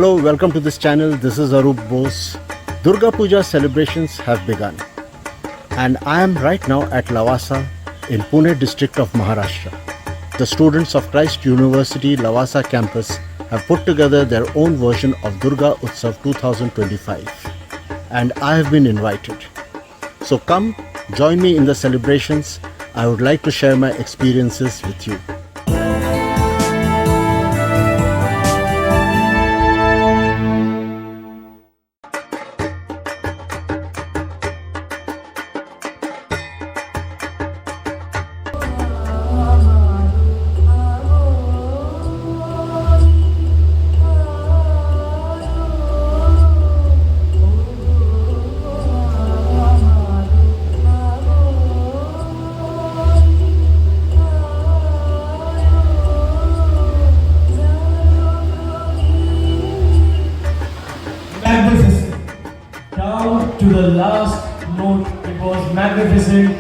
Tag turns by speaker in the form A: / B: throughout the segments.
A: Hello, welcome to this channel. This is Arup Bose. Durga Puja celebrations have begun, and I am right now at Lavasa in Pune district of Maharashtra. The students of Christ University Lavasa campus have put together their own version of Durga Utsav 2025, and I have been invited. So come, join me in the celebrations. I would like to share my experiences with you.
B: Magnificent. Down to the last note, it was magnificent,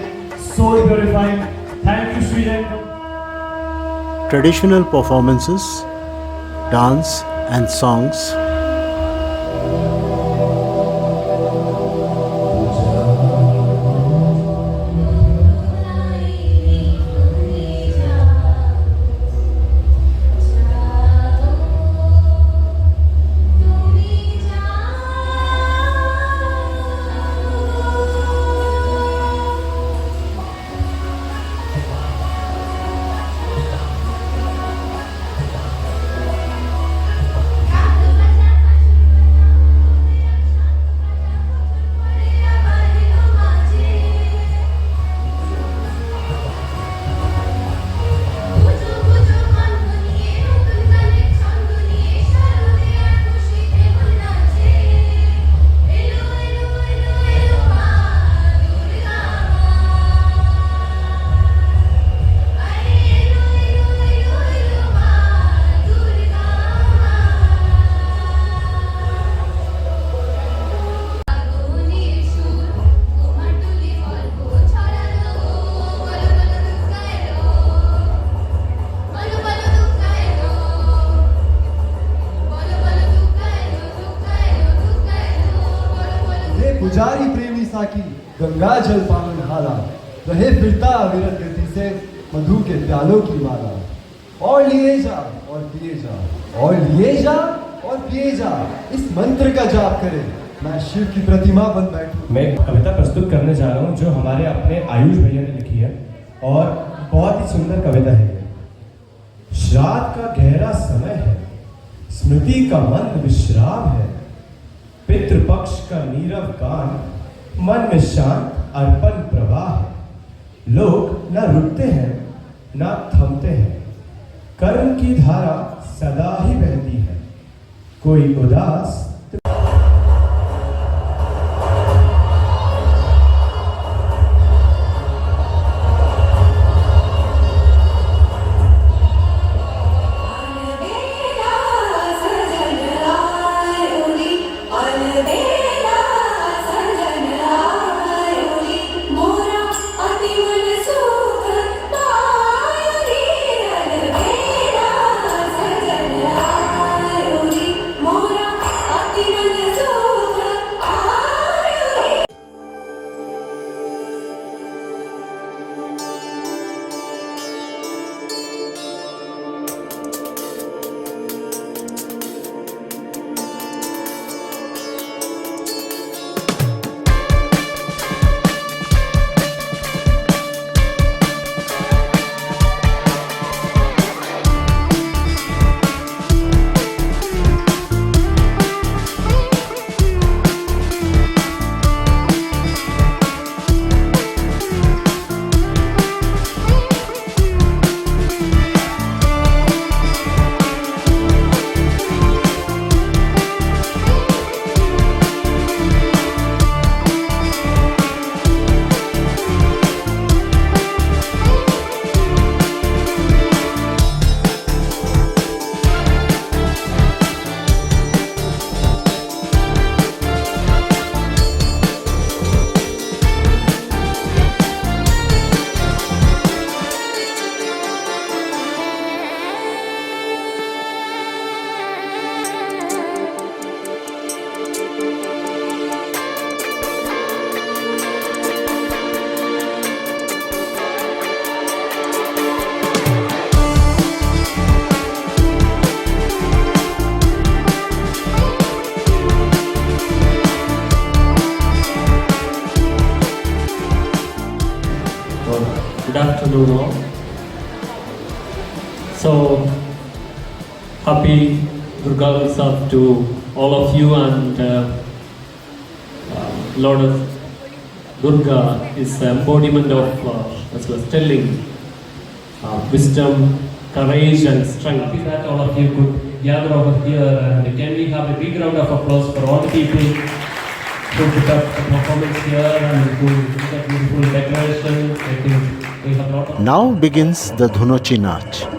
B: soul purifying. Thank you, Sri Lanka.
A: Traditional performances, dance and songs.
C: पुजारी प्रेमी साकी गंगा जल पावन हाला, रहे फिरता अविरत गति से मधु के प्यालों की माला। और लिए जा और पिए जा, और लिए जा और पिए जा, इस मंत्र का जाप करे, मैं शिव की प्रतिमा बन बैठूं।
B: मैं कविता प्रस्तुत करने जा रहा हूँ जो हमारे अपने आयुष भैया ने लिखी है और बहुत ही सुंदर कविता है। श्राद्ध का गहरा समय है, स्मृति का मंद विश्राम है, पितृपक्ष का नीरव गान, मन में शांत अर्पण प्रवाह है। लोग न रुकते हैं न थमते हैं, कर्म की धारा सदा ही बहती है। कोई उदास
D: मोरा afternoon all. So happy Durga Utsav to all of you, and Lord of Durga is the embodiment of, as was telling, wisdom, courage and strength. Happy that all of you could gather over here, and can we have a big round of applause for all the people who put up the performance here and who did that beautiful decoration. I think we have a lot of...
A: Now begins the Dhunochi Nach.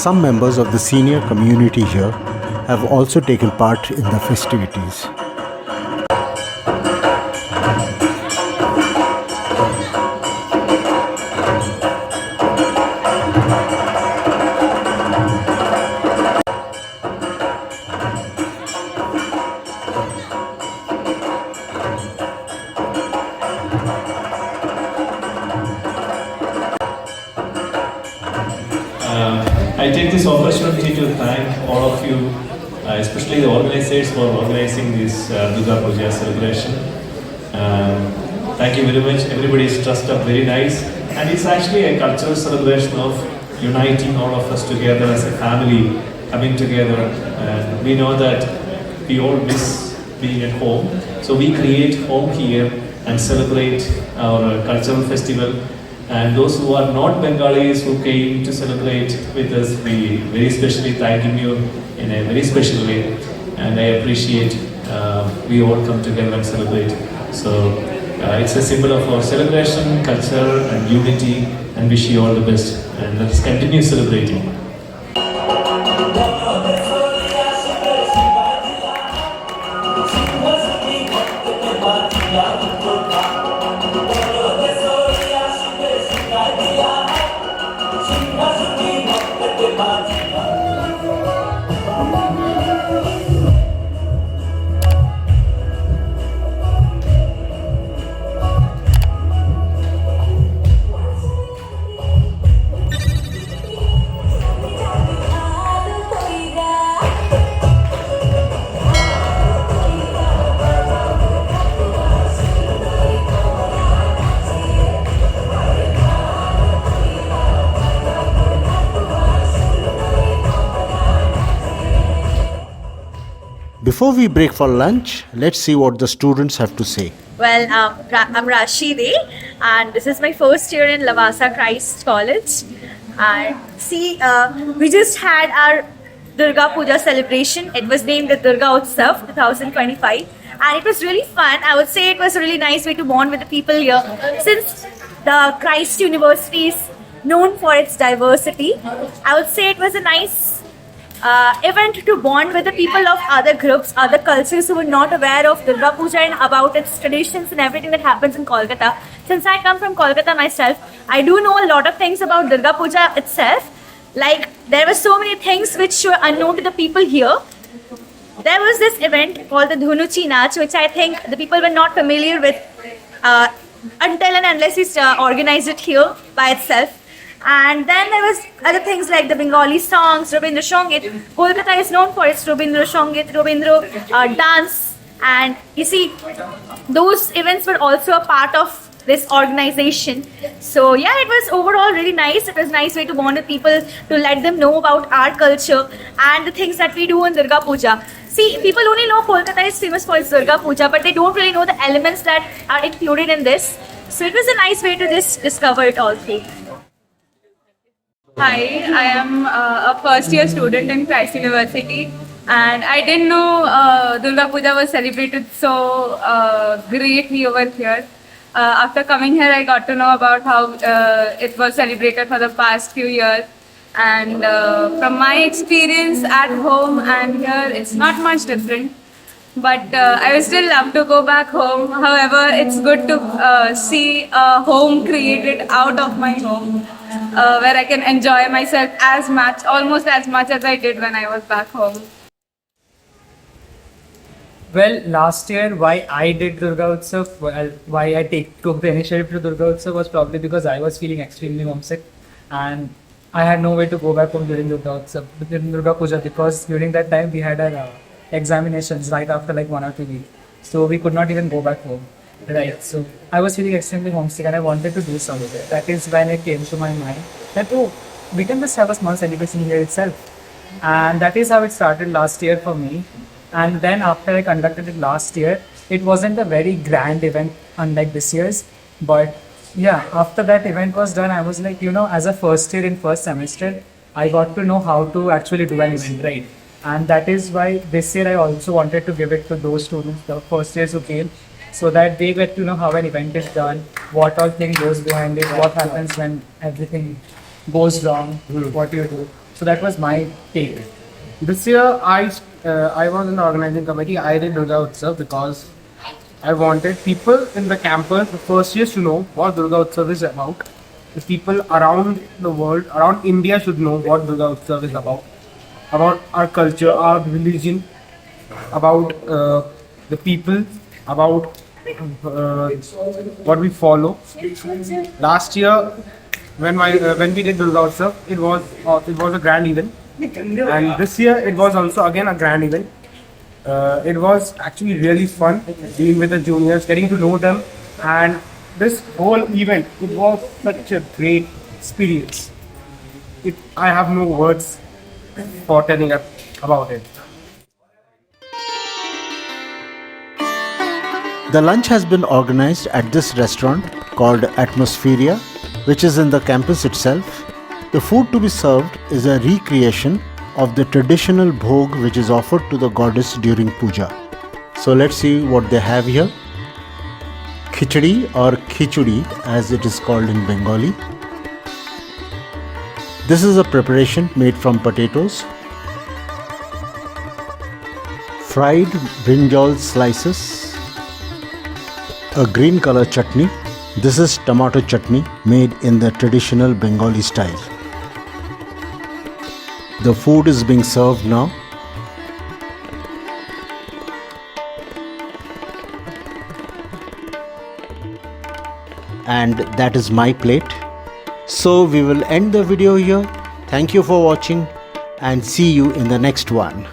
A: Some members of the senior community here have also taken part in the festivities.
E: I take this opportunity to thank all of you, especially the organizers, for organizing this Durga Puja celebration. Thank you very much. Everybody is dressed up very nice, and it's actually a cultural celebration of uniting all of us together as a family, coming together. And we know that we all miss being at home, so we create home here and celebrate our cultural festival. And those who are not Bengalis who came to celebrate with us, we very specially thanking you in a very special way. And I appreciate we all come together and celebrate. So it's a symbol of our celebration, culture and unity, and wish you all the best. And let's continue celebrating.
A: Before we break for lunch, let's see what the students have to say.
F: Well, I'm Rashidi, and this is my first year in Lavasa Christ College. And see, we just had our Durga Puja celebration. It was named the Durga Utsav 2025, and it was really fun. I would say it was a really nice way to bond with the people here, since the Christ University is known for its diversity. I would say it was a nice event to bond with the people of other groups, other cultures who were not aware of Durga Puja and about its traditions and everything that happens in Kolkata. Since I come from Kolkata myself, I do know a lot of things about Durga Puja itself. Like, there were so many things which were unknown to the people here. There was this event called the Dhunochi Nach, which I think the people were not familiar with until and unless we organized it here by itself. And then there was other things like the Bengali songs, Rabindra Songit. Kolkata is known for its Rabindra Songit, Rabindra dance. And you see, those events were also a part of this organization. So yeah, it was overall really nice. It was a nice way to bond with people, to let them know about our culture and the things that we do in Durga Puja. See, people only know Kolkata is famous for its Durga Puja, but they don't really know the elements that are included in this. So it was a nice way to just discover it all through.
G: Hi, I am a first year student in Christ University, and I didn't know Durga Puja was celebrated so greatly over here. After coming here, I got to know about how it was celebrated for the past few years. And from my experience at home and here, it's not much different. but I would still love to go back home. However, it's good to see a home created out of my home, where I can enjoy myself as much, almost as much as I did when I was back home.
H: Well, last year, why I did Durga Utsav, why I took the initiative to Durga Utsav was probably because I was feeling extremely homesick, and I had no way to go back home during Durga Utsav, during Durga Puja, because during that time we had our examinations right after like 1 or 2 weeks, so we could not even go back home. Right, so I was feeling extremely homesick and I wanted to do something. That is when it came to my mind that we can just have a small celebration here itself, and that is how it started last year for me. And then after I conducted it last year, it wasn't a very grand event unlike this year's, but yeah, after that event was done, I was like, as a first year in first semester, I got to know how to actually do an event, right? And that is why this year I also wanted to give it to those students, the first years who came, so that they get to know how an event is done, what all thing goes behind it, what happens when everything goes wrong, what you do. So that was my take.
I: This year, I was in the organizing committee. I did Durga Utsav because I wanted people in the campus, the first years, to know what Durga Utsav is about. The people around the world, around India, should know what Durga Utsav is about our culture, our religion, about the people, about what we follow. Last year, when we did Durga Utsav, it was a grand event. And this year it was also again a grand event. It was actually really fun dealing with the juniors, getting to know them, and this whole event, it was such a great experience. I have no words for telling about it.
A: The lunch has been organized at this restaurant called Atmospheria, which is in the campus itself. The food to be served is a recreation of the traditional bhog which is offered to the goddess during puja. So let's see what they have here. Khichdi or khichudi as it is called in Bengali. This is a preparation made from potatoes, fried brinjal slices, a green color chutney. This is tomato chutney made in the traditional Bengali style. The food is being served now. And that is my plate. So we will end the video here. Thank you for watching and see you in the next one.